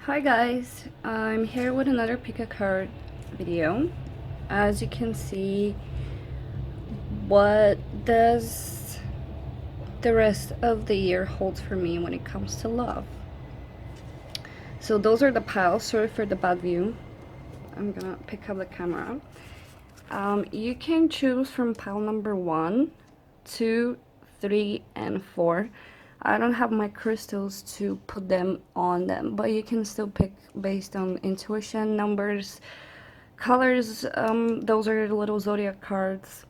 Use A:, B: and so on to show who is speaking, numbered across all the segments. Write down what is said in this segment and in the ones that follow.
A: Hi guys, I'm here with another pick a card video. As you can see, what does the rest of the year hold for me when it comes to love? So those are the piles. Sorry for the bad view. I'm gonna pick up the camera. You can choose from pile number 1, 2, 3, and 4. I don't have my crystals to put them on them, but you can still pick based on intuition, numbers, colors. Those are little zodiac cards.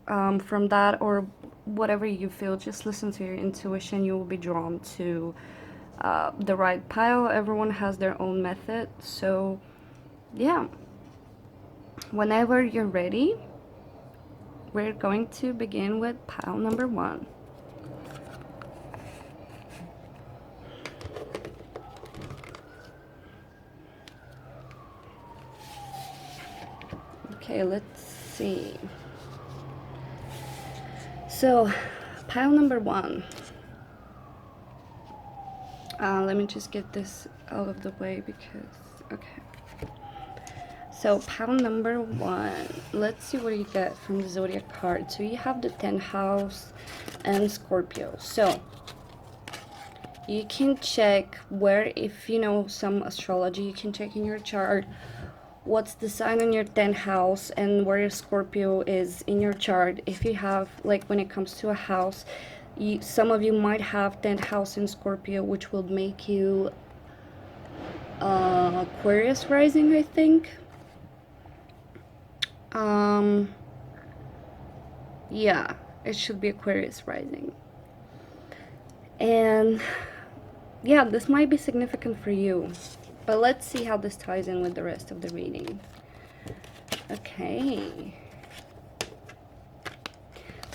A: From that or whatever you feel, just listen to your intuition. You will be drawn to the right pile. Everyone has their own method, so yeah. Whenever you're ready, we're going to begin with pile number 1. Okay, let's see. So, pile number 1. Let me just get this out of the way because, okay. So, pile number 1. Let's see what you get from the zodiac card. So, you have the 10th house and Scorpio. So, you can check where, if you know some astrology, you can check in your chart what's the sign on your 10th house and where Scorpio is in your chart. If you have, like, when it comes to a house, some of you might have 10th house in Scorpio, which will make you Aquarius rising, I think. Yeah, it should be Aquarius rising. And yeah, this might be significant for you, but let's see how this ties in with the rest of the reading. Okay.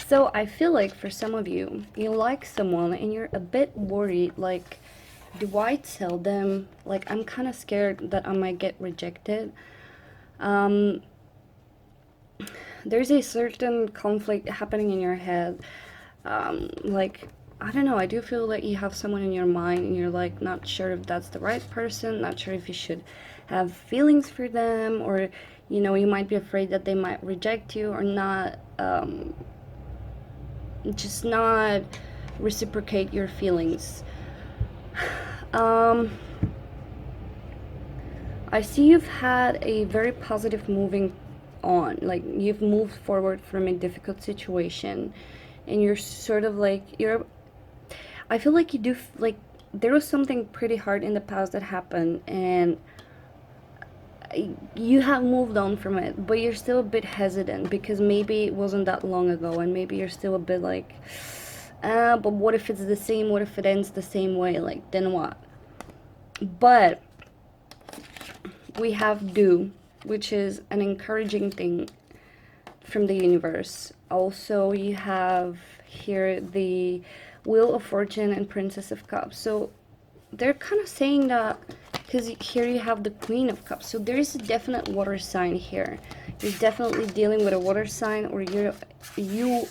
A: So I feel like for some of you, you like someone and you're a bit worried, like, do I tell them? Like, I'm kind of scared that I might get rejected. There's a certain conflict happening in your head. Like, I don't know, I do feel like you have someone in your mind and you're like not sure if that's the right person, not sure if you should have feelings for them, or you know, you might be afraid that they might reject you or not, just not reciprocate your feelings. I see you've had a very positive moving on, like you've moved forward from a difficult situation, and you're sort of like, I feel like you do, like, there was something pretty hard in the past that happened and you have moved on from it, but you're still a bit hesitant because maybe it wasn't that long ago, and maybe you're still a bit like, but what if it's the same? What if it ends the same way? Like, then what? But we have do, which is an encouraging thing from the universe. Also, you have here the Wheel of Fortune and Princess of Cups. So they're kind of saying that, because here you have the Queen of Cups, so there is a definite water sign here. You're definitely dealing with a water sign, or you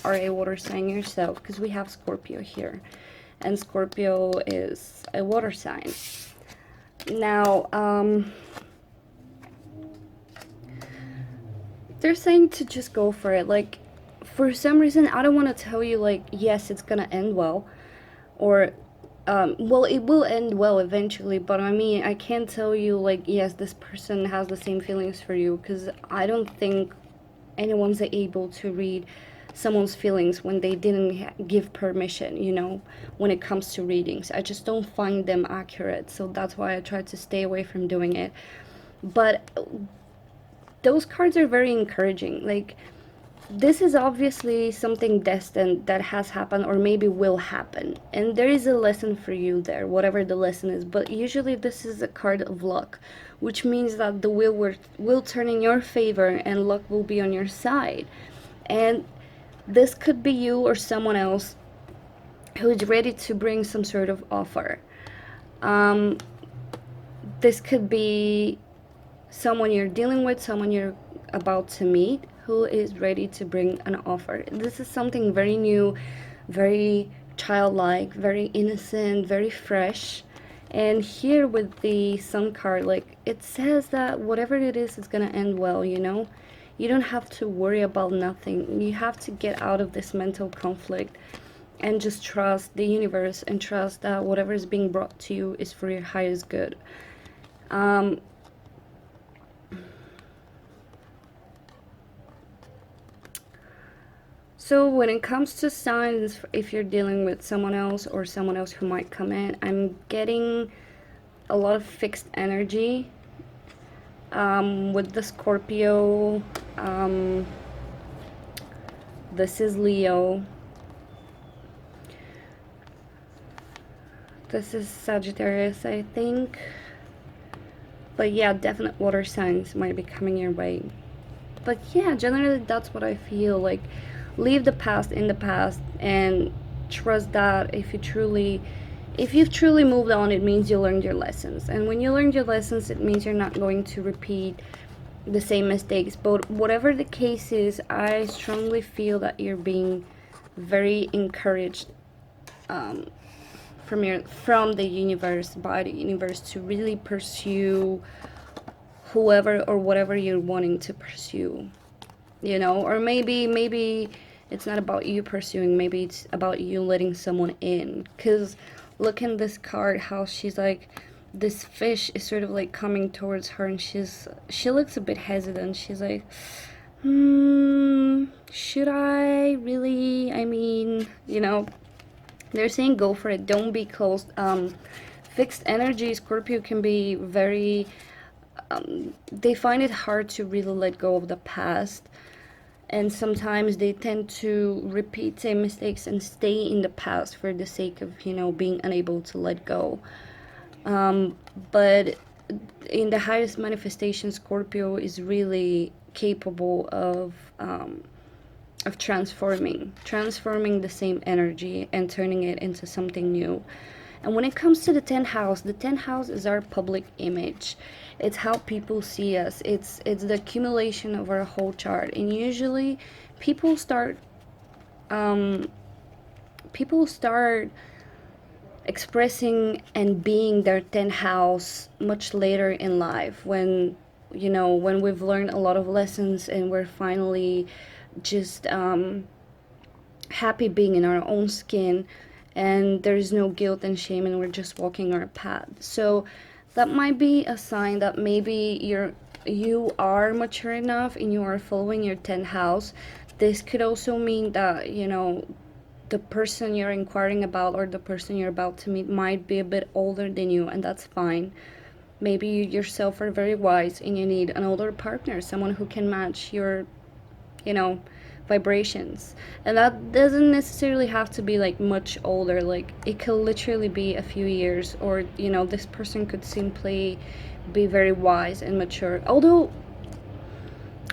A: are a water sign yourself, because we have Scorpio here, and Scorpio is a water sign. Now, they're saying to just go for it. Like, for some reason, I don't want to tell you, like, yes, it's gonna end well, or well, it will end well eventually, but I mean, I can't tell you, like, yes, this person has the same feelings for you, because I don't think anyone's able to read someone's feelings when they didn't give permission, you know, when it comes to readings. I just don't find them accurate, so that's why I try to stay away from doing it. But those cards are very encouraging. Like, this is obviously something destined that has happened or maybe will happen, and there is a lesson for you there, whatever the lesson is. But usually this is a card of luck, which means that the wheel will turn in your favor and luck will be on your side. And this could be you or someone else who is ready to bring some sort of offer. This could be someone you're dealing with, someone you're about to meet, who is ready to bring an offer. This is something very new, very childlike, very innocent, very fresh, And here with the Sun card, like, it says that whatever it is gonna end well, you know? You don't have to worry about nothing. You have to get out of this mental conflict and just trust the universe and trust that whatever is being brought to you is for your highest good. So when it comes to signs, if you're dealing with someone else or someone else who might come in, I'm getting a lot of fixed energy. With the Scorpio, this is Leo. This is Sagittarius, I think. But yeah, definite water signs might be coming your way. But yeah, generally that's what I feel. Like, leave the past in the past and trust that if you've truly moved on, it means you learned your lessons. And when you learned your lessons, it means you're not going to repeat the same mistakes. But whatever the case is, I strongly feel that you're being very encouraged from the universe, by the universe, to really pursue whoever or whatever you're wanting to pursue, you know. Or maybe it's not about you pursuing, maybe it's about you letting someone in. Because look in this card, how she's like, this fish is sort of like coming towards her, and she looks a bit hesitant. She's like, should I really, I mean, you know. They're saying go for it, don't be closed. Fixed energy, Scorpio can be very, they find it hard to really let go of the past. And sometimes they tend to repeat same mistakes and stay in the past for the sake of, you know, being unable to let go. But in the highest manifestation, Scorpio is really capable of transforming the same energy and turning it into something new. And when it comes to the 10th house, the 10th house is our public image. It's how people see us. It's the accumulation of our whole chart. And usually people start expressing and being their 10th house much later in life, when, you know, when we've learned a lot of lessons and we're finally just happy being in our own skin, and there's no guilt and shame, and we're just walking our path. So that might be a sign that maybe you are mature enough and you are following your 10th house. This could also mean that, you know, the person you're inquiring about or the person you're about to meet might be a bit older than you, and that's fine. Maybe you yourself are very wise and you need an older partner, someone who can match your, you know, vibrations. And that doesn't necessarily have to be like much older. Like, it could literally be a few years, or, you know, this person could simply be very wise and mature. Although,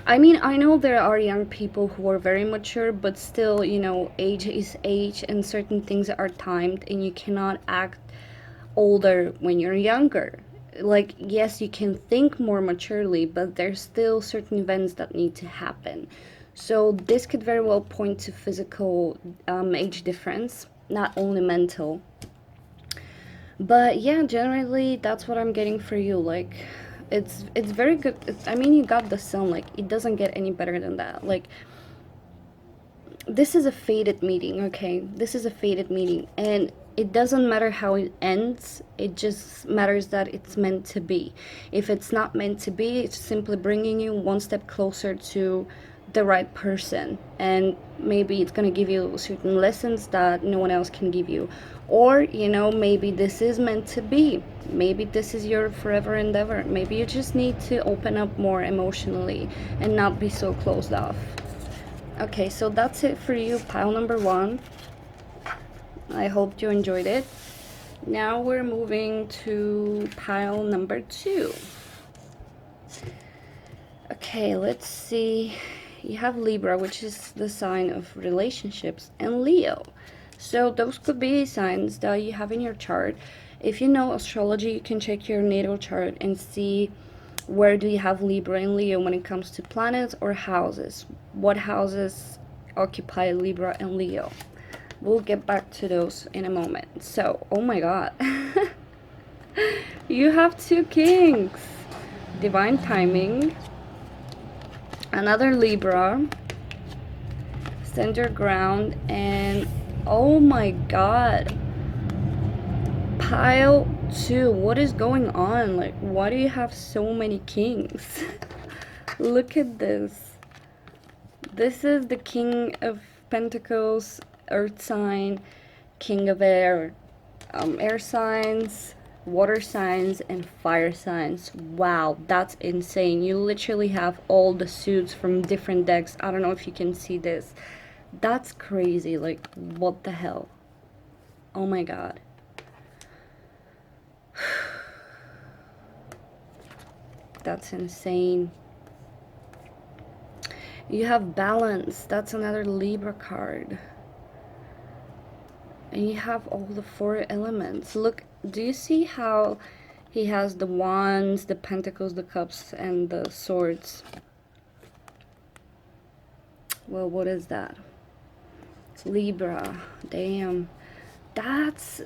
A: I mean, I know there are young people who are very mature, but still, you know, age is age, and certain things are timed, and you cannot act older when you're younger. Like, yes, you can think more maturely, but there's still certain events that need to happen. So this could very well point to physical age difference, not only mental. But yeah, generally that's what I'm getting for you. Like, it's very good. I mean, you got the sun. Like, it doesn't get any better than that. Like, this is a fated meeting, okay? This is a fated meeting, and it doesn't matter how it ends. It just matters that it's meant to be. If it's not meant to be, it's simply bringing you one step closer to the right person, and maybe it's going to give you certain lessons that no one else can give you. Or, you know, maybe this is meant to be. Maybe this is your forever endeavor. Maybe you just need to open up more emotionally and not be so closed off. Okay, so that's it for you, pile number 1. I hope you enjoyed it. Now we're moving to pile number 2. Okay, let's see. You have Libra, which is the sign of relationships, and Leo. So those could be signs that you have in your chart. If you know astrology, you can check your natal chart and see where do you have Libra and Leo when it comes to planets or houses. What houses occupy Libra and Leo? We'll get back to those in a moment. So, oh my god. You have two kings. Divine timing. Another Libra. Stand your ground. And oh my god. Pile 2. What is going on? Like, why do you have so many kings? Look at this. This is the King of Pentacles, Earth sign, King of Air, air signs, water signs, and fire signs. Wow, that's insane. You literally have all the suits from different decks. I don't know if you can see this. That's crazy. Like, what the hell? Oh my god. That's insane. You have balance. That's another Libra card. And you have all the 4 elements. Look, do you see how he has the wands, the pentacles, the cups, and the swords? Well, what is that? It's Libra. Damn. That's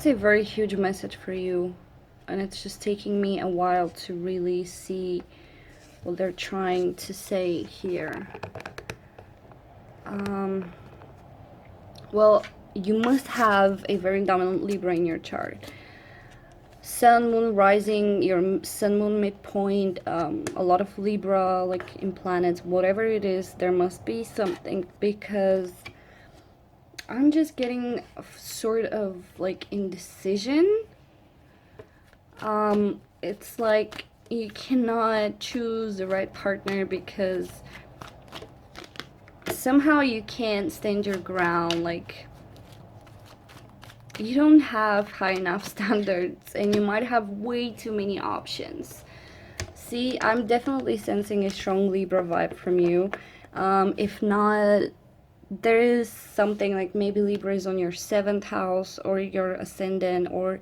A: a very huge message for you. And it's just taking me a while to really see what they're trying to say here. Well, you must have a very dominant Libra in your chart. Sun, moon, rising, your sun, moon, midpoint, a lot of Libra, like in planets, whatever it is, there must be something, because I'm just getting sort of like indecision. It's like you cannot choose the right partner because somehow you can't stand your ground. Like, you don't have high enough standards and you might have way too many options. See, I'm definitely sensing a strong Libra vibe from you. If not, there is something like maybe Libra is on your 7th house or your ascendant or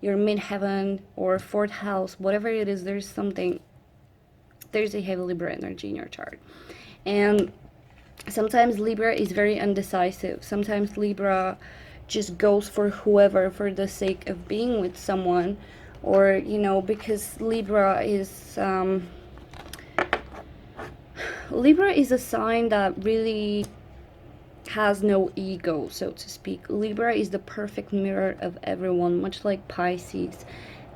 A: your midheaven or 4th house, whatever it is. There's something, there's a heavy Libra energy in your chart. And sometimes Libra is very undecisive. Sometimes Libra just goes for whoever for the sake of being with someone, or, you know, because Libra is a sign that really has no ego, so to speak. Libra is the perfect mirror of everyone, much like Pisces.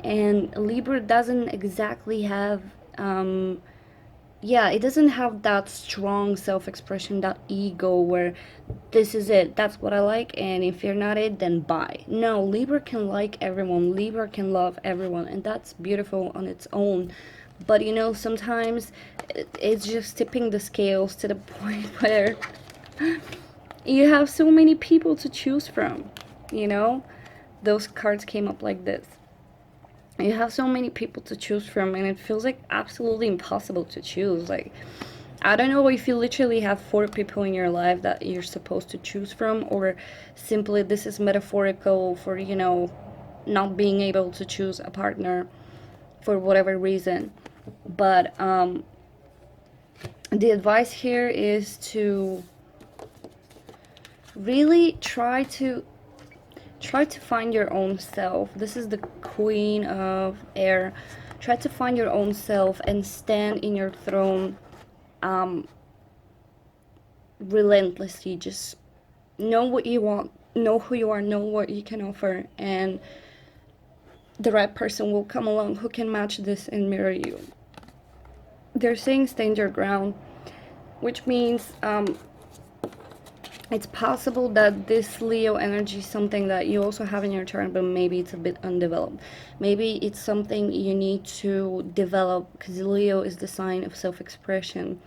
A: And Libra doesn't exactly have it doesn't have that strong self-expression, that ego where this is it, that's what I like, and if you're not it, then bye. No, Libra can like everyone, Libra can love everyone, and that's beautiful on its own. But you know, sometimes it's just tipping the scales to the point where you have so many people to choose from. You know, those cards came up like this. You have so many people to choose from, and it feels like absolutely impossible to choose. Like, I don't know if you literally have 4 people in your life that you're supposed to choose from, or simply this is metaphorical for, you know, not being able to choose a partner for whatever reason. But the advice here is to really try to find your own self. This is the Queen of Air. Try to find your own self and stand in your throne relentlessly. Just know what you want, know who you are, know what you can offer, and the right person will come along who can match this and mirror you. They're saying stand your ground, which means it's possible that this Leo energy is something that you also have in your chart, but maybe it's a bit undeveloped. Maybe it's something you need to develop, because Leo is the sign of self-expression.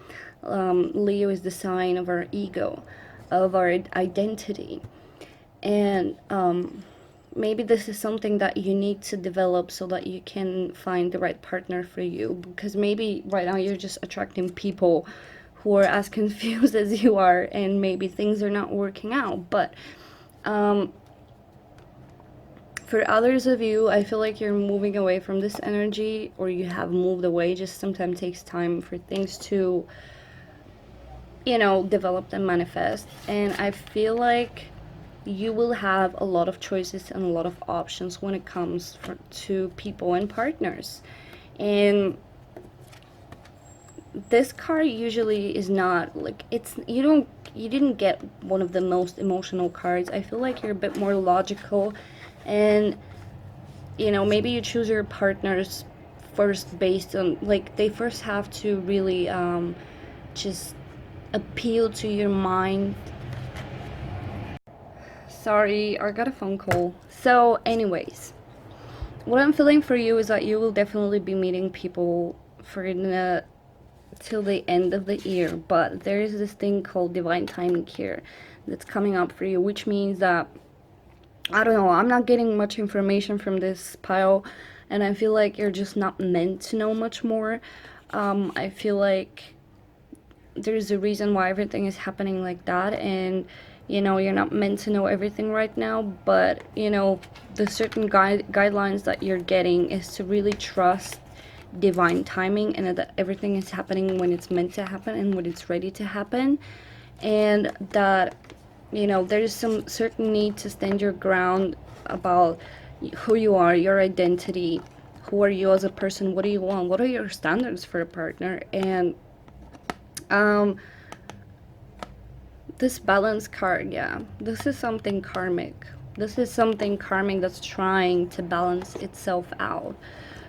A: Leo is the sign of our ego, of our identity. And maybe this is something that you need to develop so that you can find the right partner for you. Because maybe right now you're just attracting people who are as confused as you are, and maybe things are not working out. But for others of you, I feel like you're moving away from this energy, or you have moved away. Just sometimes takes time for things to, you know, develop and manifest. And I feel like you will have a lot of choices and a lot of options when it comes to people and partners. And this card usually is not like, it's, you didn't get one of the most emotional cards. I feel like you're a bit more logical, and maybe you choose your partners first based on, like, they first have to really just appeal to your mind. Sorry, I got a phone call. So anyways, what I'm feeling for you is that you will definitely be meeting people for the till the end of the year, but there is this thing called divine timing here that's coming up for you, which means that, I don't know, I'm not getting much information from this pile, and I feel like you're just not meant to know much more. I feel like there's a reason why everything is happening like that, and you're not meant to know everything right now, but the certain guidelines that you're getting is to really trust divine timing, and that everything is happening when it's meant to happen and when it's ready to happen, and that there's some certain need to stand your ground about who you are, your identity, who are you as a person, what do you want, what are your standards for a partner. And this balance card, yeah, this is something karmic. This is something karmic that's trying to balance itself out.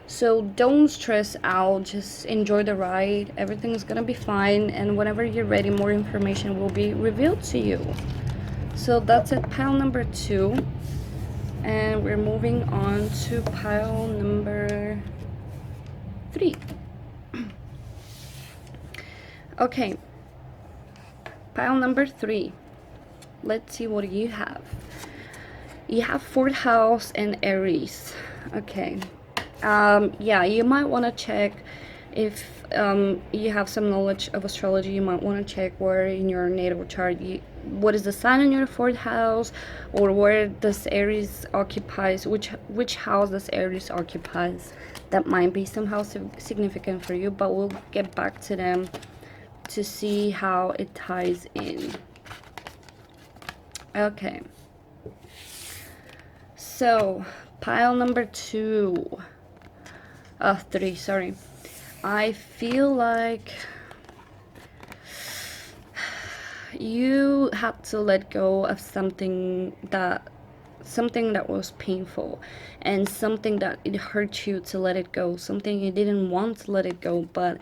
A: So don't stress out, just enjoy the ride. Everything's gonna be fine, and whenever you're ready, more information will be revealed to you. So that's it, pile number 2. And we're moving on to pile number 3. Okay, pile number 3. Let's see what you have. You have 4th house and Aries. Okay. Yeah, you might want to check if you have some knowledge of astrology. You might want to check where in your natal chart, what is the sign in your 4th house, or where does Aries occupies, which house does Aries occupies. That might be somehow significant for you, but we'll get back to them to see how it ties in. Okay, so pile number 2. 3, sorry. I feel like you had to let go of something that was painful, and something that it hurt you to let it go, something you didn't want to let it go, but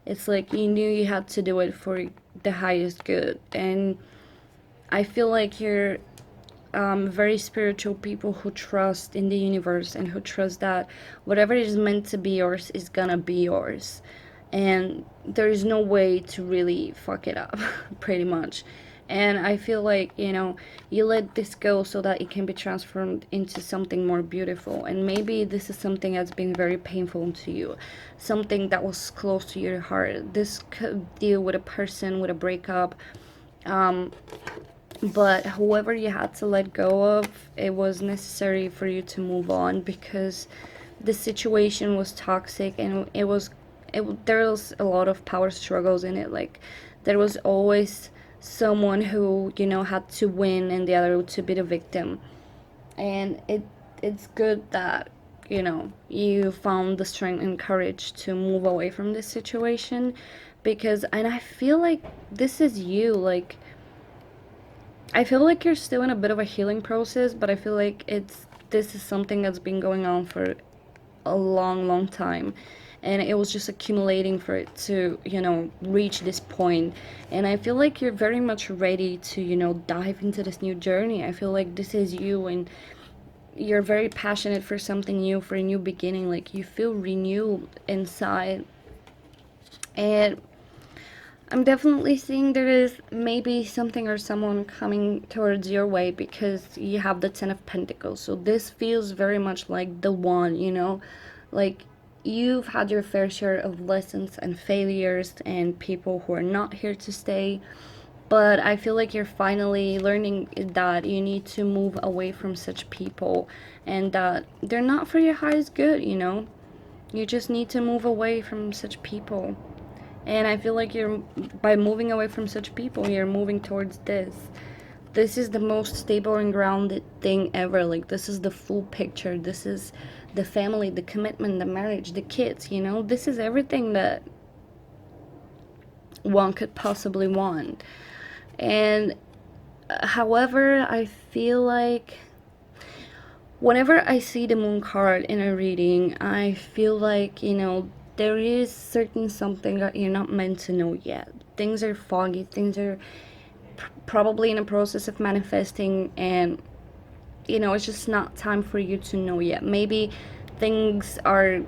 A: it's like you knew you had to do it for the highest good. And I feel like you're very spiritual people who trust in the universe, and who trust that whatever is meant to be yours is gonna be yours, and there is no way to really fuck it up pretty much. And I feel like you let this go so that it can be transformed into something more beautiful. And maybe this is something that's been very painful to you, something that was close to your heart. This could deal with a person, with a breakup, but whoever you had to let go of, it was necessary for you to move on, because the situation was toxic, and there was a lot of power struggles in it. Like, there was always someone who had to win, and the other to be the victim. And it's good that you found the strength and courage to move away from this situation, because, and I feel like this is you, like, I feel like you're still in a bit of a healing process, but I feel like this is something that's been going on for a long time, and it was just accumulating for it to reach this point. And I feel like you're very much ready to dive into this new journey. I feel like this is you, and you're very passionate for something new, for a new beginning. Like, you feel renewed inside. And I'm definitely seeing there is maybe something or someone coming towards your way, because you have the 10 of Pentacles. So this feels very much like the one, like, you've had your fair share of lessons and failures and people who are not here to stay. But I feel like you're finally learning that you need to move away from such people, and that they're not for your highest good, You just need to move away from such people. And I feel like by moving away from such people, you're moving towards this. this is the most stable and grounded thing ever. Like, this is the full picture. This is the family, the commitment, the marriage, the kids, you know? This is everything that one could possibly want. And however, I feel like whenever I see the moon card in a reading, I feel like, you know, there is certain something that you're not meant to know yet. Things are foggy, things are probably in a process of manifesting, and you know, it's just not time for you to know yet. Maybe things are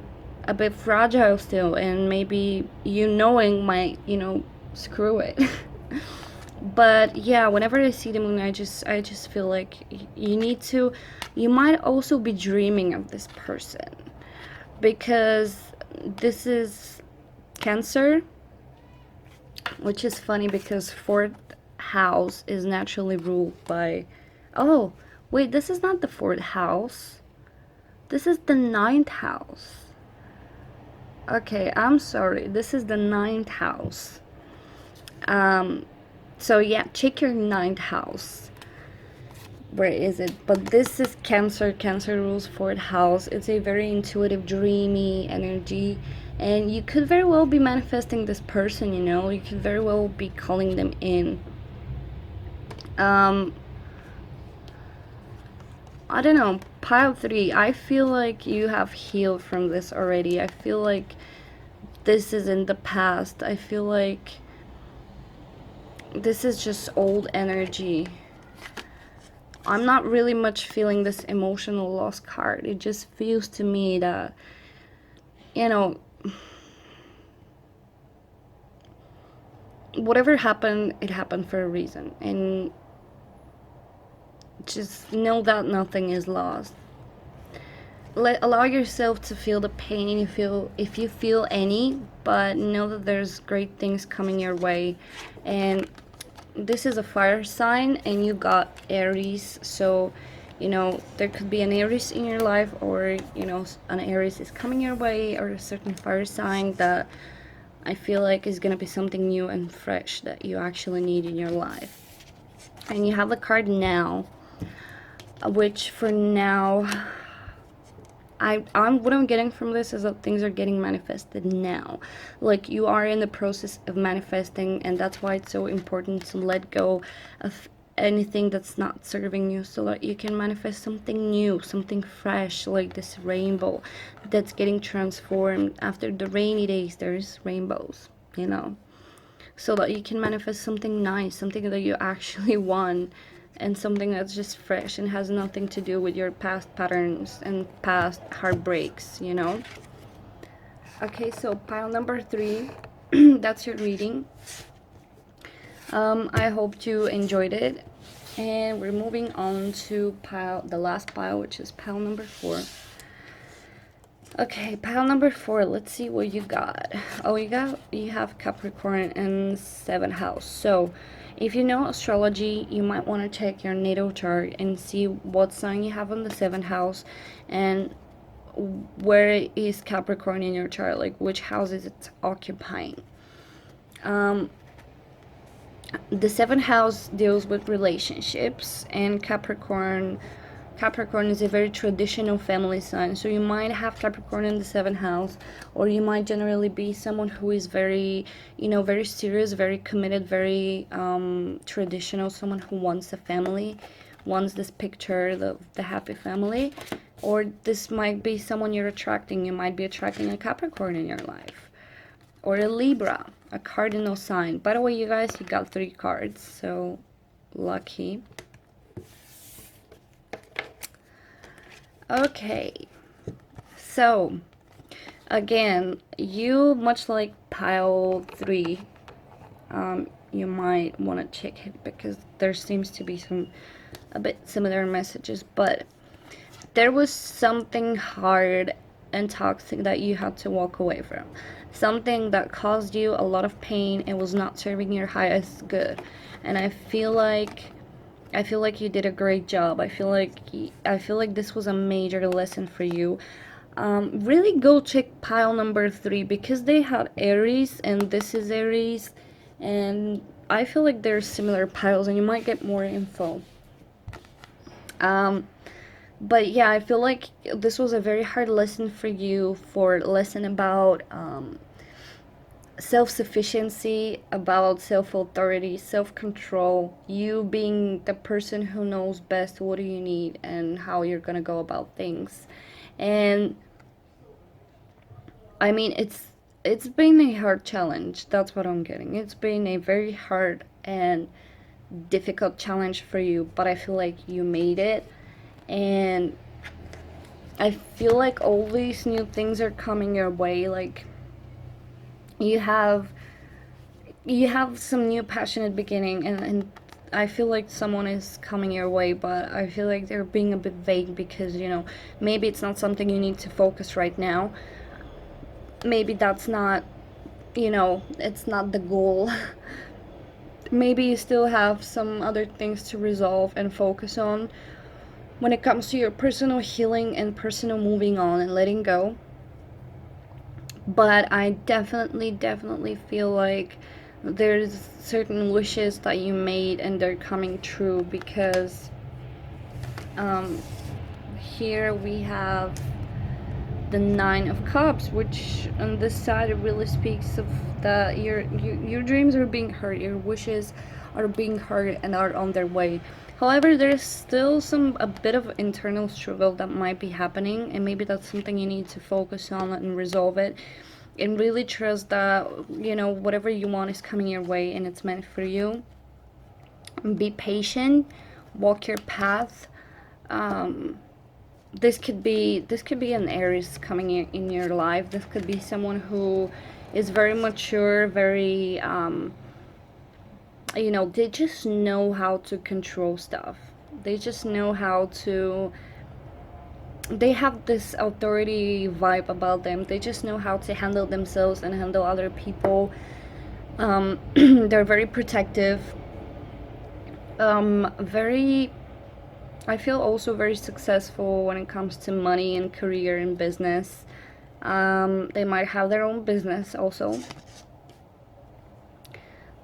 A: a bit fragile still, and maybe you knowing might, you know, screw it. But yeah, whenever I see the moon, I just feel like you need to, you might also be dreaming of this person, because this is Cancer, which is funny because fourth house is naturally ruled by, oh wait, this is not the fourth house, this is the ninth house. Okay, I'm sorry, this is the ninth house. So yeah, check your ninth house. Where is it? But this is Cancer. Cancer rules fourth house. It's a very intuitive, dreamy energy, and you could very well be manifesting this person, you know. You could very well be calling them in. I don't know, pile 3, I feel like you have healed from this already. I feel like this is in the past. I feel like this is just old energy. I'm not really much feeling this emotional loss card. It just feels to me that, you know, whatever happened, it happened for a reason. And just know that nothing is lost. Allow yourself to feel the pain if you feel any, but know that there's great things coming your way. And this is a fire sign, and you got Aries, so you know there could be an Aries in your life, or you know an Aries is coming your way, or a certain fire sign that I feel like is gonna be something new and fresh that you actually need in your life. And you have the card Now, which for now, what I'm getting from this is that things are getting manifested now. Like, you are in the process of manifesting, and that's why it's so important to let go of anything that's not serving you, so that you can manifest something new, something fresh, like this rainbow that's getting transformed. After the rainy days, there's rainbows, you know, so that you can manifest something nice, something that you actually want, and something that's just fresh and has nothing to do with your past patterns and past heartbreaks, you know. Okay, so pile number 3, that's your reading. I hope you enjoyed it, and we're moving on to the last pile, which is pile number 4. Okay, pile number 4, let's see what you got. Oh, you have Capricorn in 7th house. So if you know astrology, you might want to check your natal chart and see what sign you have on the 7th house, and where is Capricorn in your chart, like which house is it occupying. The 7th house deals with relationships, and Capricorn is a very traditional family sign, so you might have Capricorn in the 7th house, or you might generally be someone who is very, you know, very serious, very committed, very traditional, someone who wants a family, wants this picture, the happy family. Or this might be someone you're attracting. You might be attracting a Capricorn in your life, or a Libra, a cardinal sign. By the way, you guys, you got 3 cards, so lucky. Okay, so again, you, much like pile 3, you might want to check it, because there seems to be a bit similar messages, but there was something hard and toxic that you had to walk away from. Something that caused you a lot of pain and was not serving your highest good. And I feel like you did a great job. I feel like this was a major lesson for you. Really go check pile number 3, because they had Aries, and this is Aries, and I feel like there's similar piles and you might get more info. But yeah, I feel like this was a very hard lesson for you, for lesson about self-sufficiency, about self-authority, self-control, you being the person who knows best what do you need and how you're gonna go about things. And I mean, it's been a hard challenge. That's what I'm getting. It's been a very hard and difficult challenge for you, but I feel like you made it. And I feel like all these new things are coming your way. Like you have some new passionate beginning, and I feel like someone is coming your way, but I feel like they're being a bit vague because, you know, maybe it's not something you need to focus right now. Maybe that's not, you know, it's not the goal. Maybe you still have some other things to resolve and focus on when it comes to your personal healing and personal moving on and letting go. But I definitely feel like there's certain wishes that you made and they're coming true, because here we have the Nine of Cups, which on this side it really speaks of that your dreams are being heard, your wishes are being heard and are on their way. However, there's still a bit of internal struggle that might be happening, and maybe that's something you need to focus on and resolve it, and really trust that, you know, whatever you want is coming your way and it's meant for you. Be patient, walk your path. This could be an Aries coming in your life. This could be someone who is very mature, very you know, they just know how to control stuff. They just know how to, they have this authority vibe about them. They just know how to handle themselves and handle other people. They're very protective, very, I feel also very successful when it comes to money and career and business. They might have their own business also.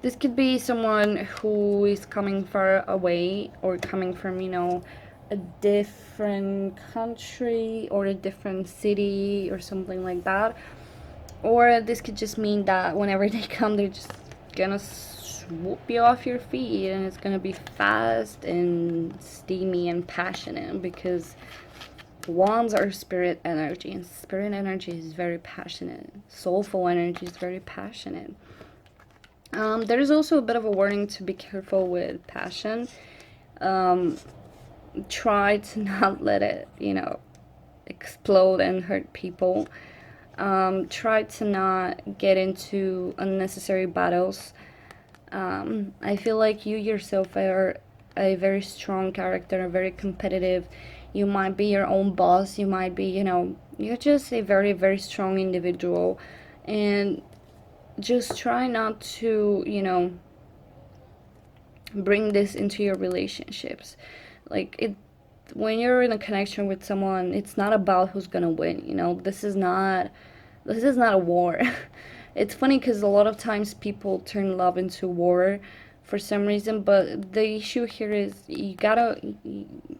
A: This could be someone who is coming far away or coming from, you know, a different country or a different city or something like that. Or this could just mean that whenever they come, they're just gonna swoop you off your feet, and it's gonna be fast and steamy and passionate, because wands are spirit energy, and spirit energy is very passionate. Soulful energy is very passionate. There's also a bit of a warning to be careful with passion. Try to not let it, you know, explode and hurt people. Try to not get into unnecessary battles. I feel like you yourself are a very strong character, very competitive. You might be your own boss. You might be, you know, you're just a very strong individual. And just try not to, you know, bring this into your relationships. Like, it, when you're in a connection with someone, it's not about who's gonna win, you know. This is not a war. It's funny because a lot of times people turn love into war for some reason, but the issue here is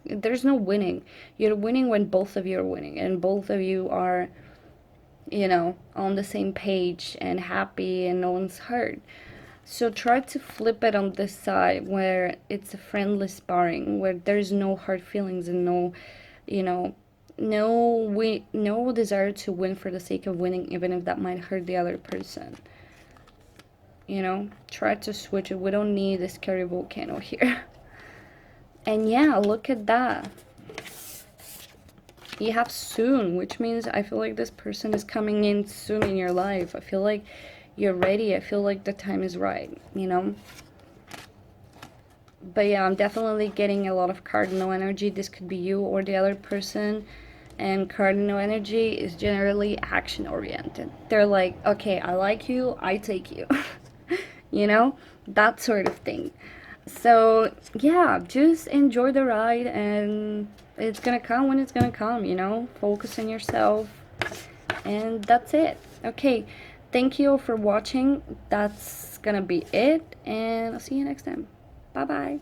A: there's no winning. You're winning when both of you are winning and both of you are, you know, on the same page and happy and no one's hurt. So try to flip it on this side where it's a friendly sparring, where there's no hard feelings and no, you know, no desire to win for the sake of winning, even if that might hurt the other person. You know, try to switch it. We don't need a scary volcano here. And yeah, look at that. You have soon, which means I feel like this person is coming in soon in your life. I feel like you're ready. I feel like the time is right, you know. But yeah, I'm definitely getting a lot of cardinal energy. This could be you or the other person. And cardinal energy is generally action oriented. They're like, okay, I like you, I take you. You know, that sort of thing. So yeah, just enjoy the ride, and it's gonna come when it's gonna come, you know. Focus on yourself, and that's it. Okay, thank you for watching. That's gonna be it, and I'll see you next time. Bye bye.